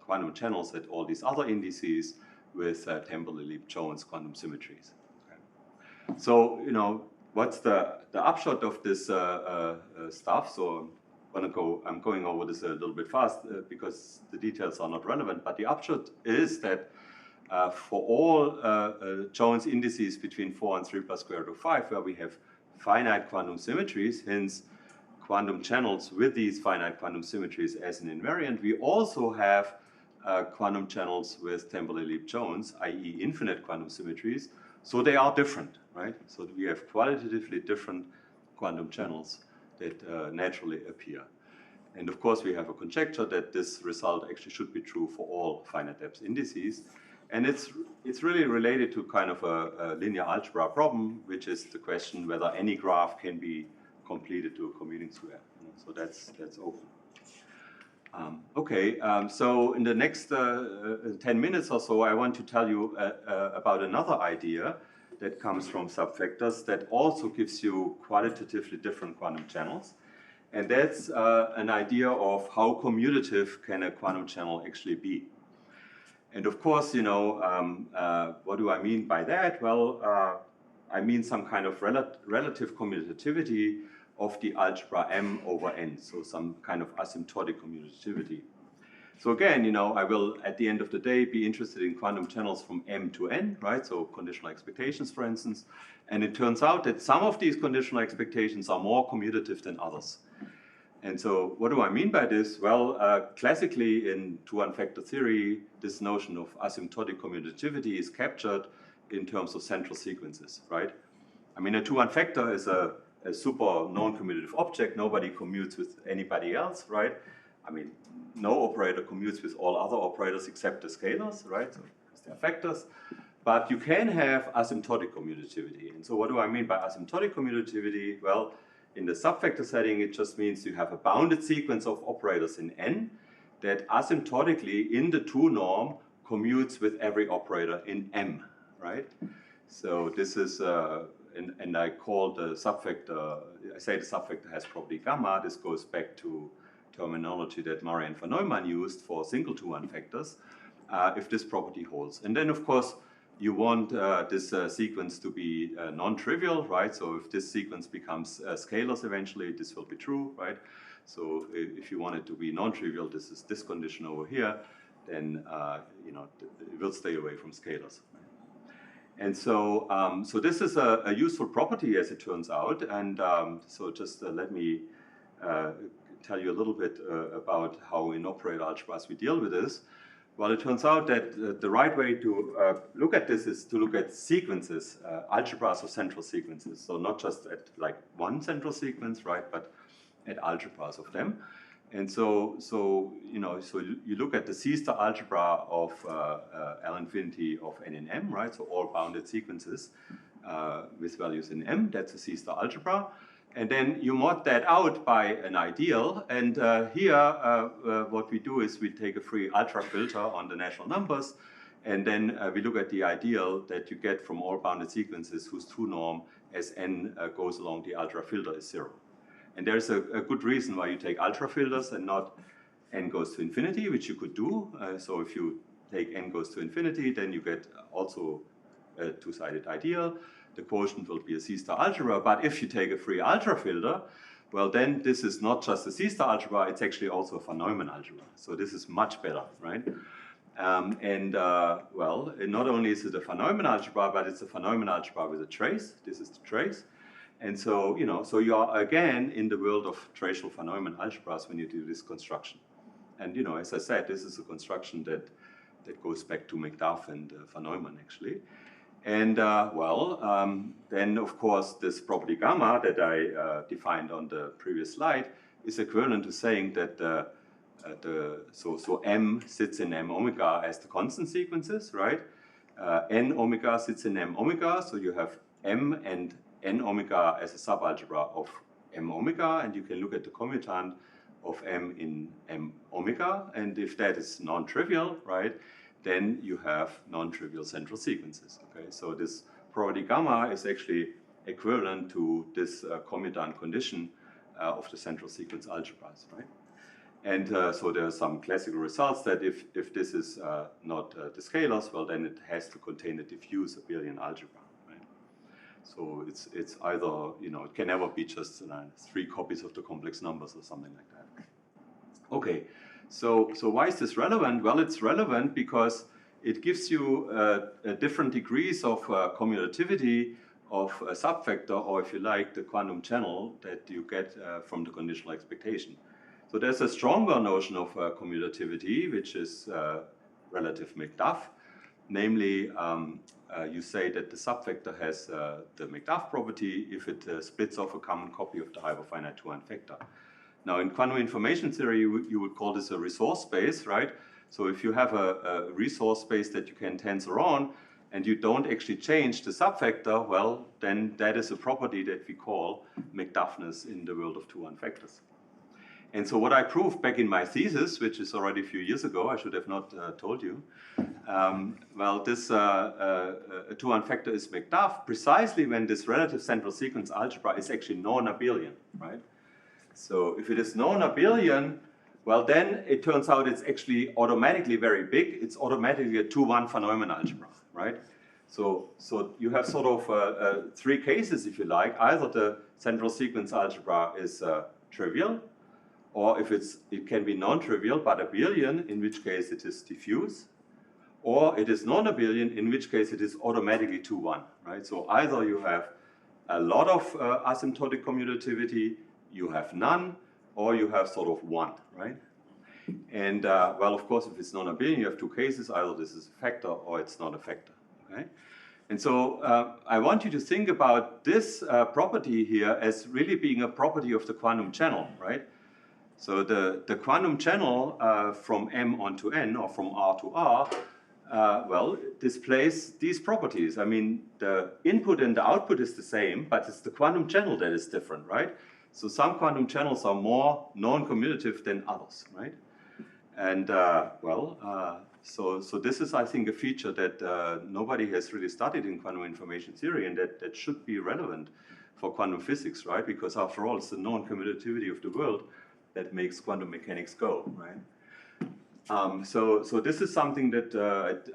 quantum channels at all these other indices with Temperley-Lieb-Jones quantum symmetries. Okay. So what's the upshot of this stuff? So I'm going over this a little bit fast because the details are not relevant. But the upshot is that for all Jones indices between 4 and 3 plus square root of 5, where we have finite quantum symmetries, hence quantum channels with these finite quantum symmetries as an invariant, we also have quantum channels with Temperley-Lebe-Jones, i.e. infinite quantum symmetries. So they are different, right? So we have qualitatively different quantum channels that naturally appear. And of course, we have a conjecture that this result actually should be true for all finite depth indices. And it's really related to kind of a linear algebra problem, which is the question whether any graph can be completed to a commuting square. So that's open. So in the next 10 minutes or so, I want to tell you about another idea that comes from subfactors that also gives you qualitatively different quantum channels. And that's an idea of how commutative can a quantum channel actually be. And of course, you know, what do I mean by that? Well, I mean some kind of relative commutativity of the algebra M over N, so some kind of asymptotic commutativity. So again, you know, I will, at the end of the day, be interested in quantum channels from M to N, right? So conditional expectations, for instance. And it turns out that some of these conditional expectations are more commutative than others. And so what do I mean by this? Well, classically in two-one factor theory, this notion of asymptotic commutativity is captured in terms of central sequences, right? I mean, a two-one factor is a super non-commutative object. Nobody commutes with anybody else, right? I mean, no operator commutes with all other operators except the scalars, right? So they're factors. But you can have asymptotic commutativity. And so what do I mean by asymptotic commutativity? Well, in the subfactor setting, it just means you have a bounded sequence of operators in N that asymptotically in the true norm commutes with every operator in M, right? So this is, and I call the subfactor, I say the subfactor has property gamma. This goes back to terminology that Murray and von Neumann used for single two-one factors, if this property holds. And then, of course, you want this sequence to be non-trivial, right? So if this sequence becomes scalars eventually, this will be true, right? So if you want it to be non-trivial, this is this condition over here, then you know, it will stay away from scalars. And so, so this is a useful property as it turns out. And so just let me tell you a little bit about how in operator algebras we deal with this. Well, it turns out that the right way to look at this is to look at sequences, algebras of central sequences. So not just at like one central sequence, right, but at algebras of them. And so you know, so you look at the C-star algebra of L infinity of N in M, right? So all bounded sequences with values in M. That's a C-star algebra. And then you mod that out by an ideal. And here, what we do is we take a free ultra filter on the natural numbers. And then we look at the ideal that you get from all bounded sequences whose true norm as N goes along the ultra filter is 0. And there's a good reason why you take ultra filters and not N goes to infinity, which you could do. So if you take N goes to infinity, then you get also a two-sided ideal. The quotient will be a C-star algebra, but if you take a free ultra filter, well then this is not just a C-star algebra, it's actually also a von Neumann algebra. So this is much better, right? Well, not only is it a von Neumann algebra, but it's a von Neumann algebra with a trace. This is the trace. And so, you know, so you are again in the world of tracial von Neumann algebras when you do this construction. And, you know, as I said, this is a construction that goes back to McDuff and von Neumann actually. And then of course this property gamma that I defined on the previous slide is equivalent to saying that so M sits in M omega as the constant sequences, right? N omega sits in M omega, so you have M and N omega as a subalgebra of M omega, and you can look at the commutant of M in M omega, and if that is non-trivial, right, then you have non-trivial central sequences. Okay, so this property gamma is actually equivalent to this commutant condition of the central sequence algebras, right? And so there are some classical results that if this is not the scalars, well then it has to contain a diffuse abelian algebra, right? So it's either, you know, it can never be just 3 copies of the complex numbers or something like that. Okay. So why is this relevant? Well, it's relevant because it gives you different degrees of commutativity of a subfactor, or if you like, the quantum channel that you get from the conditional expectation. So there's a stronger notion of commutativity, which is relative McDuff. Namely, you say that the subfactor has the McDuff property if it splits off a common copy of the hyperfinite two-one factor. Now, in quantum information theory, you would call this a resource space, right? So if you have a resource space that you can tensor on, and you don't actually change the subfactor, well, then that is a property that we call McDuffness in the world of two-one factors. And so what I proved back in my thesis, which is already a few years ago, I should have not told you, well, this two-one factor is McDuff precisely when this relative central sequence algebra is actually non-abelian, right? So if it is non-abelian, well, then it turns out it's actually automatically very big. It's automatically a 2-1 von Neumann algebra, right? So you have sort of three cases, if you like. Either the central sequence algebra is trivial, or if it can be non-trivial but abelian, in which case it is diffuse, or it is non-abelian, in which case it is automatically 2-1, right? So either you have a lot of asymptotic commutativity, you have none, or you have sort of one, right? And well, of course, if it's non-abelian, you have two cases. Either this is a factor or it's not a factor, okay? And so I want you to think about this property here as really being a property of the quantum channel, right? So the quantum channel from M onto N, or from R to R, well, displays these properties. I mean, the input and the output is the same, but it's the quantum channel that is different, right? So some quantum channels are more non-commutative than others, right? And so this is, I think, a feature that nobody has really studied in quantum information theory, and that should be relevant for quantum physics, right? Because after all, it's the non-commutativity of the world that makes quantum mechanics go, right? So this is something that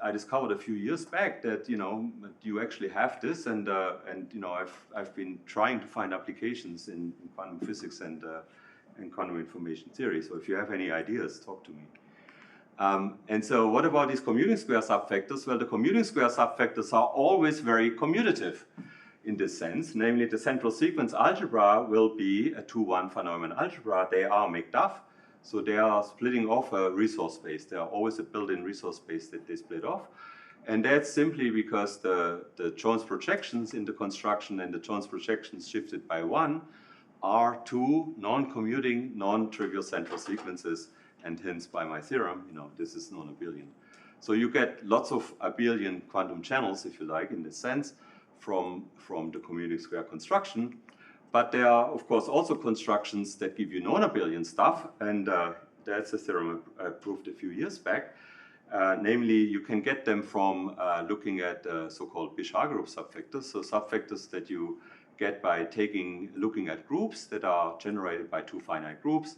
I discovered a few years back, that you actually have this, and I've been trying to find applications in quantum physics and quantum information theory. So if you have any ideas, talk to me. And so what about these commuting square subfactors? Well, the commuting square subfactors are always very commutative in this sense. Namely, the central sequence algebra will be a 2-1 von Neumann algebra. They are McDuff. So they are splitting off a resource space. There are always a built-in resource space that they split off. And that's simply because the Jones projections in the construction and the Jones projections shifted by 1 are two non-commuting, non-trivial central sequences. And hence, by my theorem, this is non-abelian. So you get lots of abelian quantum channels, if you like, in this sense, from the commuting square construction. But there are, of course, also constructions that give you non-abelian stuff, and that's a theorem I proved a few years back. Namely, you can get them from looking at so-called Bisch group subfactors, so subfactors that you get by looking at groups that are generated by two finite groups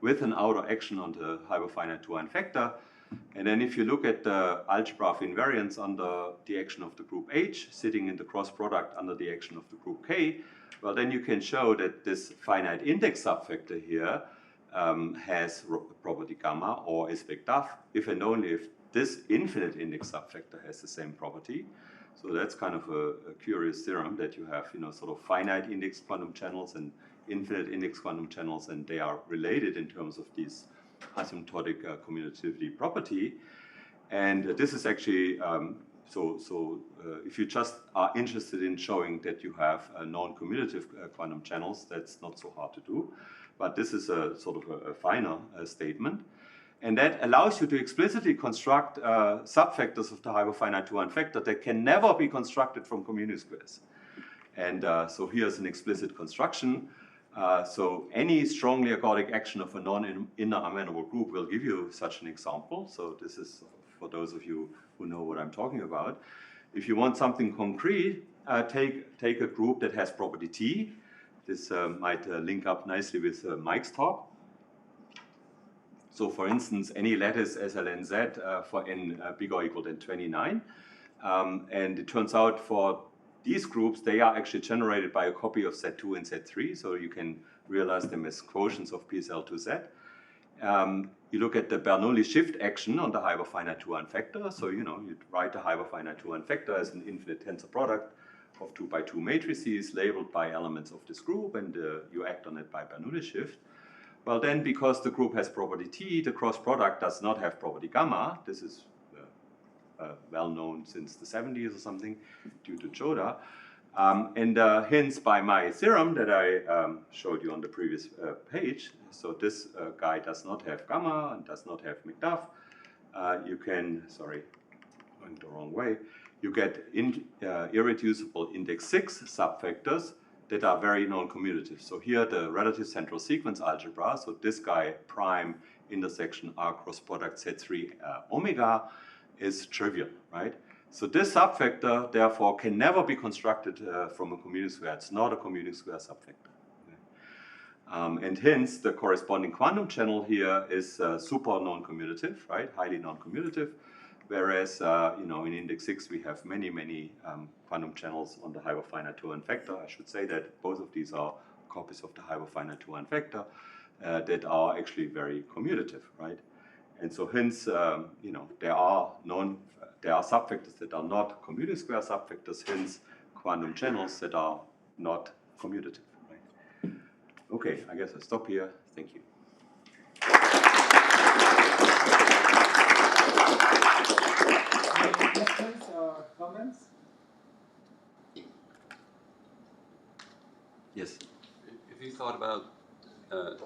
with an outer action on the hyperfinite two-one factor. And then if you look at the algebra of invariance under the action of the group H, sitting in the cross product under the action of the group K, well, then you can show that this finite index subfactor here has property gamma, or is McDuff, if and only if this infinite index subfactor has the same property. So that's kind of a curious theorem, that you have, sort of finite index quantum channels and infinite index quantum channels, and they are related in terms of these asymptotic commutativity property. And this is actually if you just are interested in showing that you have non-commutative quantum channels, that's not so hard to do. But this is a sort of a finer statement. And that allows you to explicitly construct subfactors of the hyperfinite two-one factor that can never be constructed from commuting squares. And so here's an explicit construction. So any strongly ergodic action of a non-inner amenable group will give you such an example. So this is for those of you who know what I'm talking about. If you want something concrete, take a group that has property T. This might link up nicely with Mike's talk. So for instance, any lattice SLNZ for n bigger or equal than 29. And it turns out for these groups, they are actually generated by a copy of Z2 and Z3, so you can realize them as quotients of PSL2Z. You look at the Bernoulli shift action on the hyperfinite two-one factor, so you write the hyperfinite two-one factor as an infinite tensor product of 2 by 2 matrices labeled by elements of this group, and you act on it by Bernoulli shift. Well, then, because the group has property T, the cross product does not have property gamma. This is well known since the 70s or something, due to Choda. Hence, by my theorem that I showed you on the previous page, so this guy does not have gamma and does not have McDuff. You can, sorry, going the wrong way, you get irreducible index 6 subfactors that are very non-commutative. So here the relative central sequence algebra, so this guy prime intersection R cross product Z3 omega is trivial, right? So this subfactor therefore can never be constructed from a commuting square. It's not a commuting square subfactor. Okay. And hence the corresponding quantum channel here is super non-commutative, right? Highly non-commutative. Whereas, you know, in index 6 we have many quantum channels on the hyperfinite 2-1 vector. I should say that both of these are copies of the hyperfinite 2-1 vector that are actually very commutative, right? And so hence, you know, there are subfactors that are not commuting square subfactors, hence quantum channels that are not commutative, right? Okay, I guess I'll stop here. Thank you. Any questions or comments? Yes. If you thought about,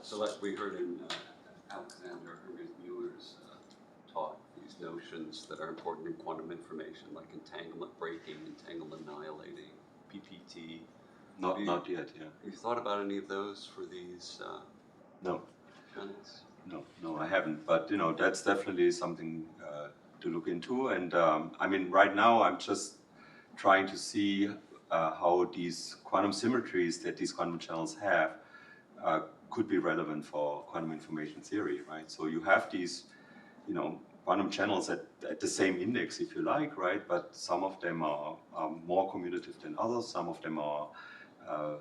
so like we heard in Alexander Hermes-Mueller's talk, these notions that are important in quantum information, like entanglement breaking, entanglement annihilating, PPT. Not yet, yeah. Have you thought about any of those for these No. channels? No, I haven't. But, you know, that's definitely something to look into. And I mean, right now I'm just trying to see how these quantum symmetries that these quantum channels have could be relevant for quantum information theory, right? So you have these, you know, quantum channels at the same index, if you like, right? But some of them are more commutative than others. Some of them are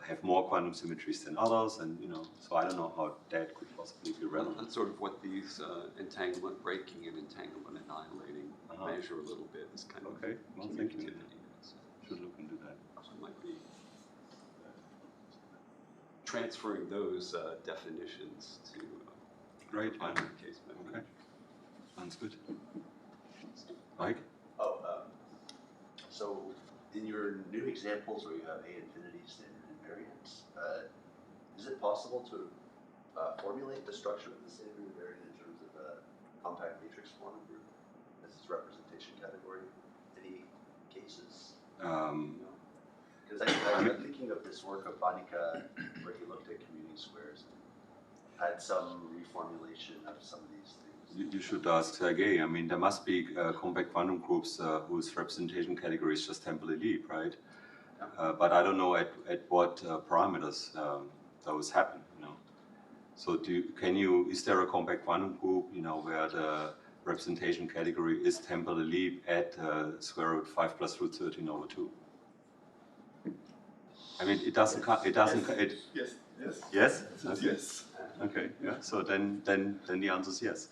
have more quantum symmetries than others, and you know, so I don't know how that could possibly be relevant. That's sort of what these entanglement breaking and entanglement annihilating measure a little bit. Is kind of okay. Well, thank you. So should look into that. So it might be transferring those definitions to Great. final case memory. Okay. Sounds good. Mike? So in your new examples where you have A infinity standard invariants, is it possible to formulate the structure of the standard invariant in terms of a compact matrix quantum group as its representation category? Any cases? Because I'm thinking of this work of Banica where he looked at commuting squares and had some reformulation of some of these things. You should ask Sergei. I mean, there must be compact quantum groups whose representation category is just temporally leap, right? But I don't know at what parameters those happen, you know. So is there a compact quantum group, you know, where the representation category is temporally leap at square root 5 plus root 13 over 2? I mean, it doesn't. Yes. Yes. Okay. Yes. Okay. Yeah. So then the answer is yes.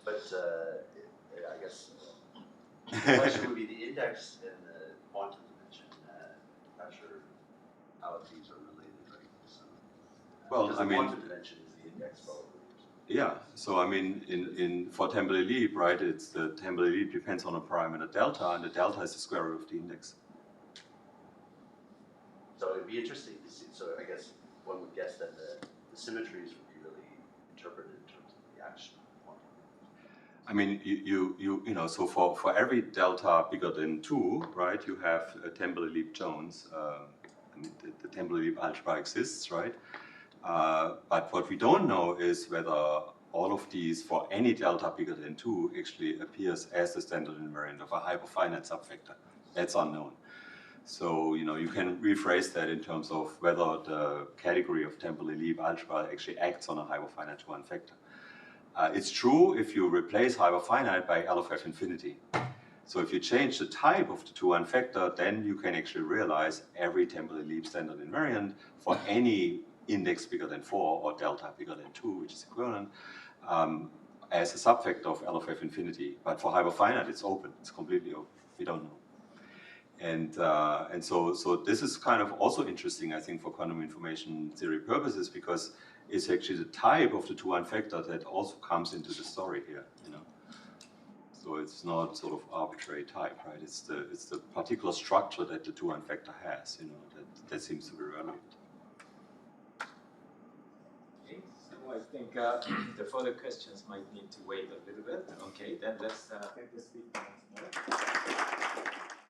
But I guess the question would be the index and the quantum dimension. Not sure how these are related, right? So, Well, I mean, the quantum dimension is the index, probably. Yeah. So I mean, for temporally leap, right? It's the temporally leap depends on a parameter delta, and the delta is the square root of the index. So it'd be interesting to see. So I guess one would guess that the symmetries would be really interpreted in terms of the action of quantum. I mean, you know, so for every delta bigger than 2, right, you have a temporally leap Jones. I mean, the temporally leap algebra exists, right? But what we don't know is whether all of these, for any delta bigger than 2, actually appears as the standard invariant of a hyperfinite subvector. That's unknown. So, you know, you can rephrase that in terms of whether the category of temporally leap algebra actually acts on a hyperfinite 2-1 vector. It's true if you replace hyperfinite by L of F infinity. So if you change the type of the 2-1 vector, then you can actually realize every temporally leap standard invariant for any index bigger than 4 or delta bigger than 2, which is equivalent, as a subvector of L of F infinity. But for hyperfinite, it's open. It's completely open. We don't know. And so this is kind of also interesting, I think, for quantum information theory purposes, because it's actually the type of the two-one factor that also comes into the story here, you know. So it's not sort of arbitrary type, right? It's the particular structure that the two-one factor has, you know, that seems to be relevant. Okay, so I think the further questions might need to wait a little bit. Okay, then let's take the speaker once more.